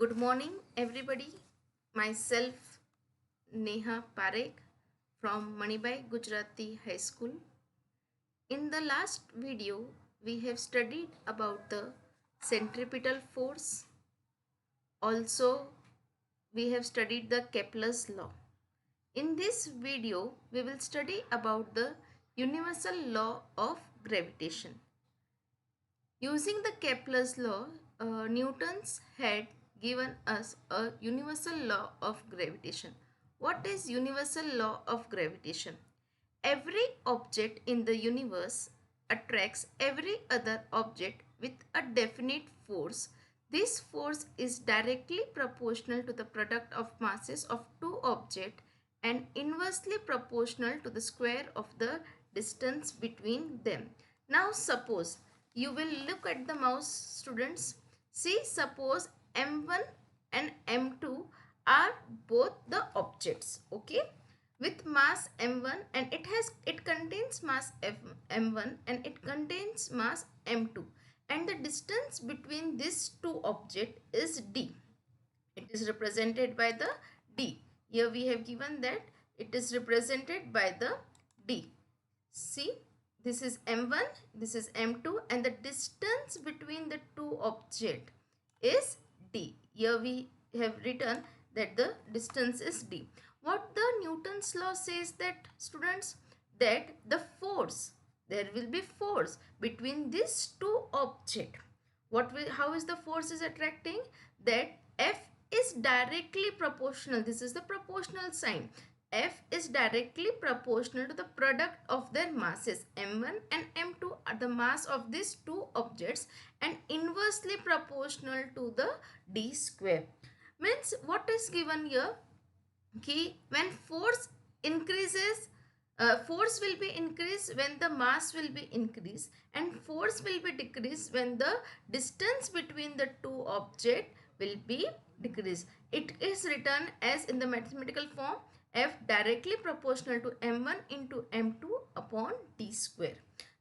Good morning, everybody. Myself, Neha Parekh from Manibai Gujarati High School. In the last video, we have studied about the centripetal force. Also, we have studied the Kepler's law. In this video, we will study about the universal law of gravitation. Using the Kepler's law, Newton's had given us a universal law of gravitation. What is universal law of gravitation? Every object in the universe attracts every other object with a definite force. This force is directly proportional to the product of masses of two objects and inversely proportional to the square of the distance between them. Now suppose you will look at the mouse, students. See, suppose M1 and M2 are both the objects, okay, with mass m1, and it contains mass m1 and it contains mass m2, and the distance between these two objects is d. It is represented by the d. Here we have given that it is represented by the d. See, this is m1, this is m2, and the distance between the two objects is d. Here we have written that the distance is d. What the Newton's law says that, students, that the force, there will be force between these two objects. How is the force is attracting? That F is directly proportional. This is the proportional sign. F is directly proportional to the product of their masses. M1 and M2 are the mass of these two objects and inversely proportional to the d square. Means what is given here? Ki when force increases, force will be increased when the mass will be increased, and force will be decreased when the distance between the two objects will be decreased. It is written as in the mathematical form F directly proportional to m1 into m2 upon d square.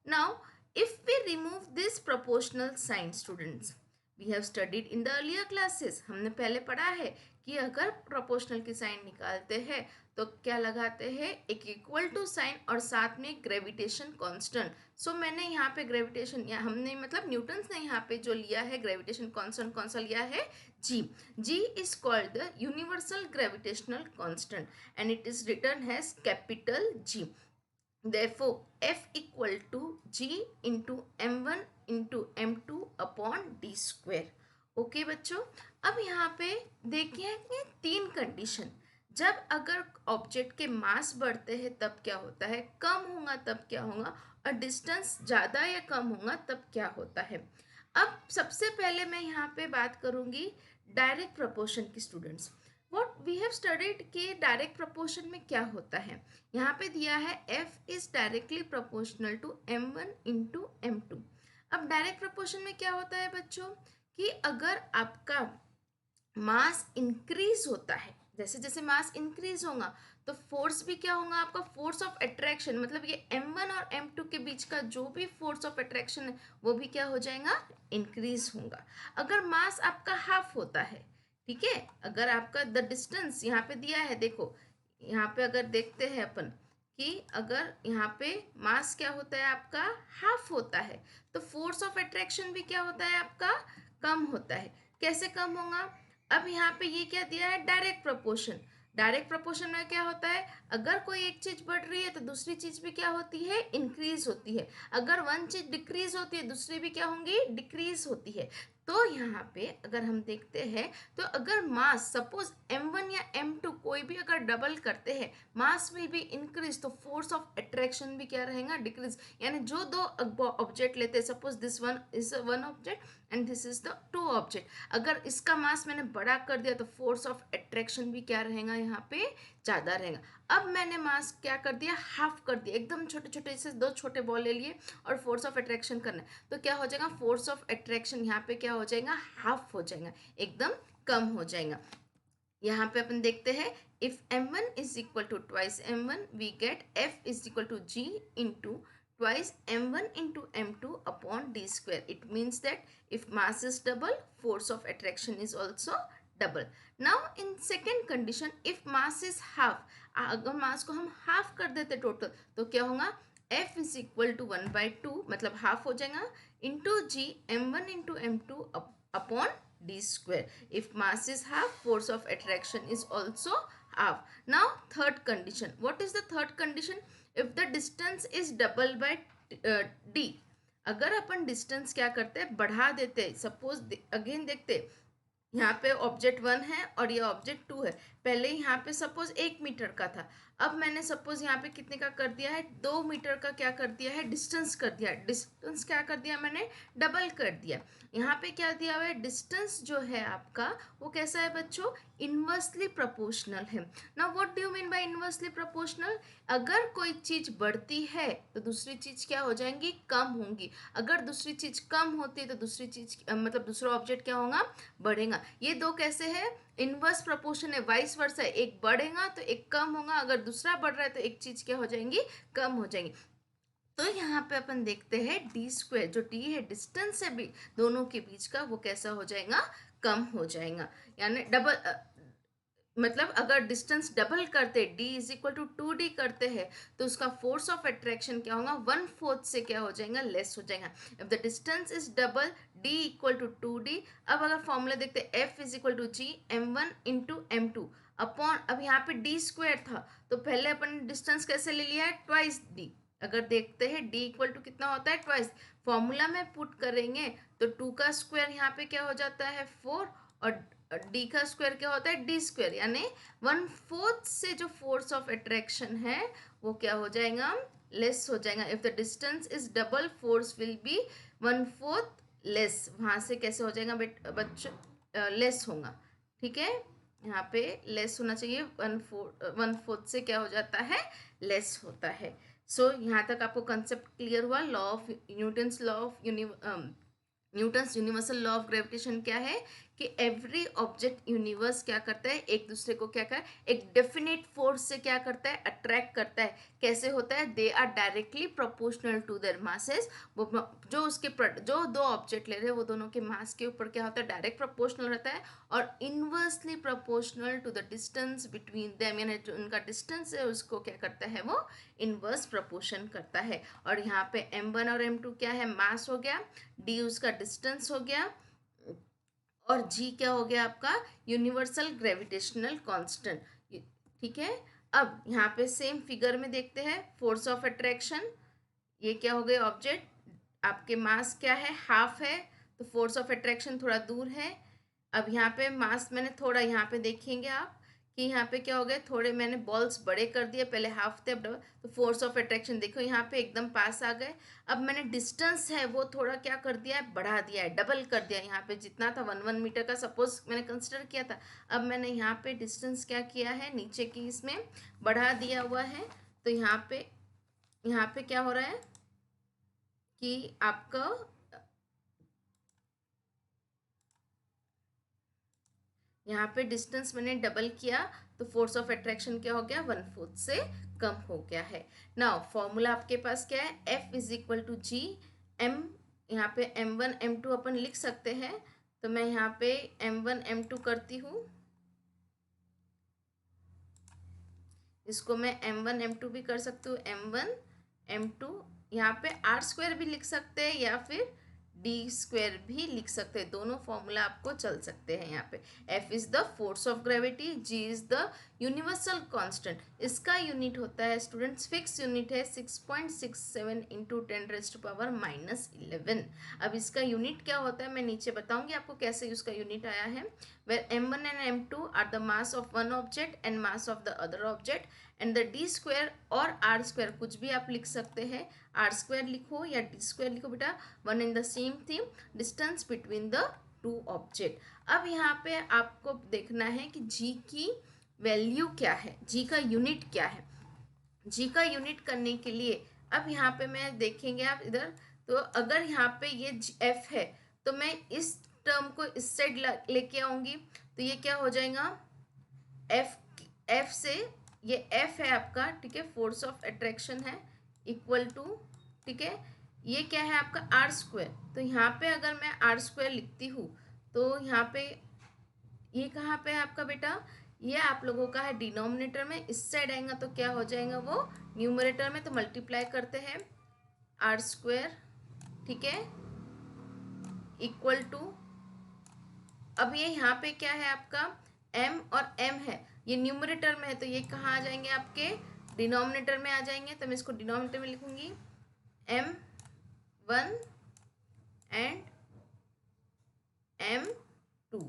Now if we remove this proportional sign, students, we have studied in the earlier classes, हमने पहले पढ़ा है कि अगर proportional की sign निकालते हैं तो क्या लगाते हैं, एक इक्वल टू साइन और साथ में ग्रेविटेशन कांस्टेंट. सो मैंने यहाँ पे ग्रेविटेशन, या हमने मतलब न्यूटन्स ने यहाँ पे जो लिया है ग्रेविटेशन कांस्टेंट, कौन सा लिया है, G. G is called the universal gravitational constant and it is written as capital G. Therefore, F equal to G into M1 into M2 upon D square. Okay बच्चों, अब यहाँ पे देखिए कि तीन कंडीशन. जब अगर ऑब्जेक्ट के मास बढ़ते हैं तब क्या होता है, कम होगा तब क्या होगा, और डिस्टेंस ज़्यादा या कम होगा तब क्या होता है. अब सबसे पहले मैं यहाँ पे बात करूँगी डायरेक्ट प्रपोर्शन की, students. What we have studied कि डायरेक्ट प्रपोर्शन में क्या होता है. यहाँ पे दिया है F is directly proportional to M1 into M2. अब डायरेक्ट प्रपोर्शन में क्या होता है बच्चों, कि अगर आपका मास इंक्रीज होता है, जैसे जैसे मास इंक्रीज होगा तो फोर्स भी क्या होगा आपका, फोर्स ऑफ अट्रैक्शन, मतलब ये M1 और M2 के बीच का जो भी फोर्स ऑफ अट्रैक्शन है वो भी क्या हो जाएगा, इंक्रीज होगा. अगर मास आपका हाफ होता है, ठीक है, अगर आपका द डिस्टेंस यहाँ पे दिया है, देखो यहाँ पे अगर देखते हैं अपन कि अगर यहाँ पे मास क्या होता है आपका, हाफ होता है, तो फोर्स ऑफ अट्रैक्शन भी क्या होता है आपका, कम होता है. कैसे कम होगा, अब यहाँ पे ये क्या दिया है, डायरेक्ट प्रपोर्शन. डायरेक्ट प्रपोर्शन में क्या होता है, अगर कोई एक चीज बढ़ रही है तो दूसरी चीज भी क्या होती है, इंक्रीज होती है. अगर वन चीज डिक्रीज होती है दूसरी भी क्या होंगी, डिक्रीज होती है. तो यहाँ पे अगर हम देखते हैं तो अगर मास सपोज m1 या m2 कोई भी अगर डबल करते हैं, मास विल बी इंक्रीज, तो फोर्स ऑफ अट्रैक्शन भी क्या रहेगा, डिक्रीज. यानी जो दो ऑब्जेक्ट लेते हैं, suppose this one is one object and this is the two object, अगर इसका मास मैंने बड़ा कर दिया तो फोर्स ऑफ अट्रैक्शन भी क्या रहेगा, यहाँ पे ज़्यादा रहेगा. अब मैंने मास क्या कर दिया, हाफ कर दिया, एकदम छोटे छोटे से दो छोटे बॉल ले लिए और फोर्स ऑफ अट्रैक्शन करना है, तो क्या हो जाएगा, फोर्स ऑफ अट्रैक्शन यहाँ पे क्या हो जाएगा, हाफ हो जाएगा, एकदम कम हो जाएगा. यहाँ पे अपन देखते हैं if m1 is equal to twice m1 we get F is equal to G into twice m1 into m2 upon d square. It means that if mass is double, force of attraction is also double. Now in second condition, if mass is half, अगर मास को हम half कर देते total तो क्या होगा, F is equal to 1/2 मतलब half हो जाएगा into G m1 into m2 upon d square. If mass is half, force of attraction is also half. Now third condition, what is the third condition? If the distance is double by d, अगर अपन distance क्या करते हैं, बढ़ा देते हैं. Suppose again देखते, यहाँ पे ऑब्जेक्ट 1 है और ये ऑब्जेक्ट 2 है. पहले यहाँ पे सपोज 1 मीटर का था, अब मैंने सपोज यहाँ पे कितने का कर दिया है, 2 मीटर का क्या कर दिया है, डिस्टेंस कर दिया. डिस्टेंस क्या कर दिया मैंने, डबल कर दिया. यहाँ पे क्या दिया हुआ है, डिस्टेंस जो है आपका वो कैसा है बच्चों, इन्वर्सली प्रोपोर्शनल है. ना what do you mean by inversely proportional, अगर कोई चीज बढ़ती है तो दूसरी चीज क्या हो जाएंगी, कम होंगी. अगर दूसरी चीज कम होती है तो दूसरी चीज मतलब दूसरा ऑब्जेक्ट क्या होगा, बढ़ेगा. ये दो कैसे है, इनवर्स प्रोपोर्शन है, वाइस वर्सा है, एक बढ़ेगा तो एक कम होगा, अगर दूसरा बढ़ रहा है तो एक चीज क्या हो जाएंगी, कम हो जाएंगी. तो यहाँ पे अपन देखते हैं डी स्क्वायर, जो डी है डिस्टेंस है भी दोनों के बीच का, वो कैसा हो जाएगा, कम हो जाएगा. यानी डबल मतलब अगर डिस्टेंस डबल करते, d is equal to 2d करते हैं तो उसका फोर्स ऑफ अट्रैक्शन क्या होगा, 1/4 से क्या हो जाएगा, लेस हो जाएगा. If the distance is double, d equal to 2d. अब अगर फॉर्मूला देखते, f is equal to G m1 into m2 upon, अब यहाँ पे d स्क्वायर था तो पहले अपन डिस्टेंस कैसे ले लिया है, ट्वाइस d. अगर देखते हैं d इक्वल टू कितना होता है, ट्वाइस. फॉर्मूला में पुट करेंगे तो 2 का स्क्वायर यहाँ पे क्या हो जाता है, 4, और डी का स्क्वायर क्या होता है, डी स्क्वायर. यानी 1/4 से जो फोर्स ऑफ अट्रैक्शन है वो क्या हो जाएगा, लेस हो जाएगा. If the distance is double, force will be 1/4 less. वहां से कैसे हो जाएगा बच्चों, लेस होगा. ठीक है, यहाँ पे लेस होना चाहिए, 1/4 से क्या हो जाता है, लेस होता है. सो यहाँ तक आपको कंसेप्ट क्लियर हुआ. Law of Newton's law of Newton's universal law of gravitation क्या है कि एवरी ऑब्जेक्ट यूनिवर्स क्या करता है, एक दूसरे को क्या कर, एक डेफिनेट फोर्स से क्या करता है, अट्रैक्ट करता है. कैसे होता है, they are directly proportional to their masses. वो जो उसके जो दो ऑब्जेक्ट ले रहे हैं वो दोनों के मास के ऊपर क्या होता है, डायरेक्ट प्रोपोर्शनल रहता है, और inversely proportional to the distance between them. यानी जो उनका डिस्टेंस है उसको क्या करता है, वो इनवर्स प्रोपोर्शन करता है. और यहाँ पे m1 और m2 क्या है, मास हो गया, d उसका डिस्टेंस हो गया, और g क्या हो गया आपका, यूनिवर्सल ग्रेविटेशनल कांस्टेंट. ठीक है, अब यहाँ पे सेम फिगर में देखते हैं फोर्स ऑफ अट्रैक्शन. ये क्या हो गए, ऑब्जेक्ट, आपके मास क्या है, हाफ है, तो फोर्स ऑफ अट्रैक्शन थोड़ा दूर है. अब यहाँ पे मास मैंने थोड़ा, यहाँ पे देखेंगे आप कि यहाँ पे क्या हो गया, थोड़े मैंने बॉल्स बड़े कर दिए, पहले हाफ थे अब डबल, तो फोर्स ऑफ अट्रैक्शन देखो यहाँ पे एकदम पास आ गए. अब मैंने डिस्टेंस है वो थोड़ा क्या कर दिया है, बढ़ा दिया है, डबल कर दिया. यहाँ पे जितना था 1 मीटर का सपोज मैंने कंसिडर किया था, अब मैंने यहाँ पे डिस्टेंस क्या किया है, नीचे की इसमें बढ़ा दिया हुआ है. तो यहाँ पे क्या हो रहा है कि आपका यहाँ पे डिस्टेंस मैंने डबल किया तो फोर्स ऑफ अट्रैक्शन क्या हो गया, 1/4 से कम हो गया है. नाउ फॉर्मूला आपके पास क्या है, F is equal to G M, यहाँ पे m1 m2 अपन लिख सकते हैं. तो मैं यहाँ पे m1 m2 करती हूँ, इसको मैं m1 m2 भी कर सकती हूँ, m1 m2. यहाँ पे r स्क्वायर भी लिख सकते हैं या फिर डी स्क्वायर भी लिख सकते हैं, दोनों फॉर्मूला आपको चल सकते हैं. यहाँ पे F is the force of gravity, G is the universal constant. इसका यूनिट होता है स्टूडेंट्स, फिक्स यूनिट है 6.67 इंटू 10⁻⁻11. अब इसका यूनिट क्या होता है मैं नीचे बताऊंगी आपको कैसे उसका यूनिट आया है. where m1 and m2 are the mass of one object and mass of the other object, and the d square और r square कुछ भी आप लिख सकते हैं, r square लिखो या d square लिखो बेटा, one in the same thing, distance between the two object. अब यहाँ पे आपको देखना है कि g की वैल्यू क्या है, g का यूनिट क्या है. g का यूनिट करने के लिए अब यहाँ पे मैं देखेंगे आप इधर, तो अगर यहाँ पे ये f है तो मैं इस टर्म को इस साइड लेके आऊंगी तो ये क्या हो जाएगा, f से ये f है आपका, ठीक है, फोर्स ऑफ अट्रैक्शन है, इक्वल टू, ठीक है, ये क्या है आपका r स्क्वायर. तो यहाँ पे अगर मैं r स्क्वायर लिखती हूँ तो यहाँ पे ये कहाँ पे है आपका बेटा, ये आप लोगों का है डिनोमिनेटर में, इस साइड आएगा तो क्या हो जाएगा वो न्यूमरेटर में, तो मल्टीप्लाई करते हैं आर स्क्वायर, ठीक है, इक्वल टू, अब ये यहाँ पे क्या है आपका m और m है, ये न्यूमरेटर में है तो ये कहाँ आ जाएंगे आपके डिनोमिनेटर में आ जाएंगे, तो मैं इसको डिनोमिनेटर में लिखूंगी m1 एंड m2,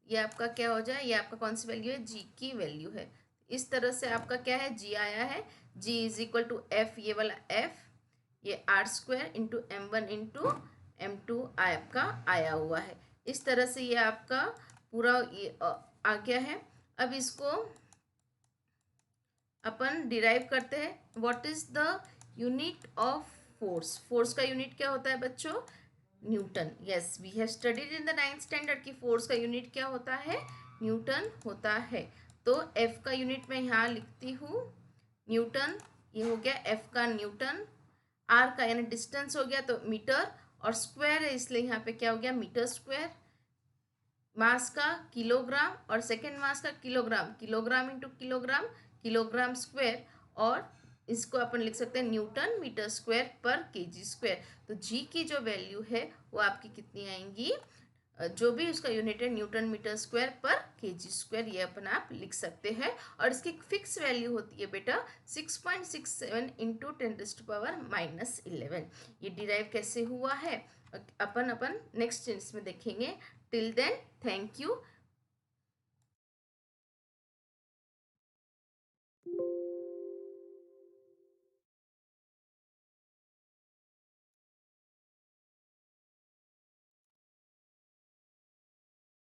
ये आपका क्या हो जाए, ये आपका कौन सी वैल्यू है, g की वैल्यू है। इस तरह से आपका क्या है, g आया है, g is equal to f, ये वाला f, ये are square into m1 into m2 आपका आया हुआ है। इस तरह से ये आपका पूरा ये आ गया है। अब इसको अपन डिराइव करते हैं, what is the unit of force, force का यूनिट क्या होता है बच्चों, Newton. Yes, we have studied in the 9th standard की फोर्स का यूनिट क्या होता है, न्यूटन होता है। तो एफ का यूनिट मैं यहाँ लिखती हूँ न्यूटन, ये हो गया एफ का न्यूटन, आर का यानी डिस्टेंस हो गया तो मीटर, और स्क्वायर है इसलिए यहाँ पे क्या हो गया मीटर स्क्वायर, मास का किलोग्राम और सेकेंड मास का kilogram, kilogram into kilogram, kilogram square, और इसको अपन लिख सकते हैं न्यूटन मीटर स्क्वायर पर केजी स्क्वायर। तो जी की जो वैल्यू है वो आपकी कितनी आएंगी, जो भी उसका यूनिट है न्यूटन मीटर स्क्वायर पर केजी स्क्वायर, ये अपन आप लिख सकते हैं। और इसकी फिक्स वैल्यू होती है बेटा 6.67 इंटू 10⁻⁻11। ये डिराइव कैसे हुआ है अपन नेक्स्ट इसमें देखेंगे। Till then thank you.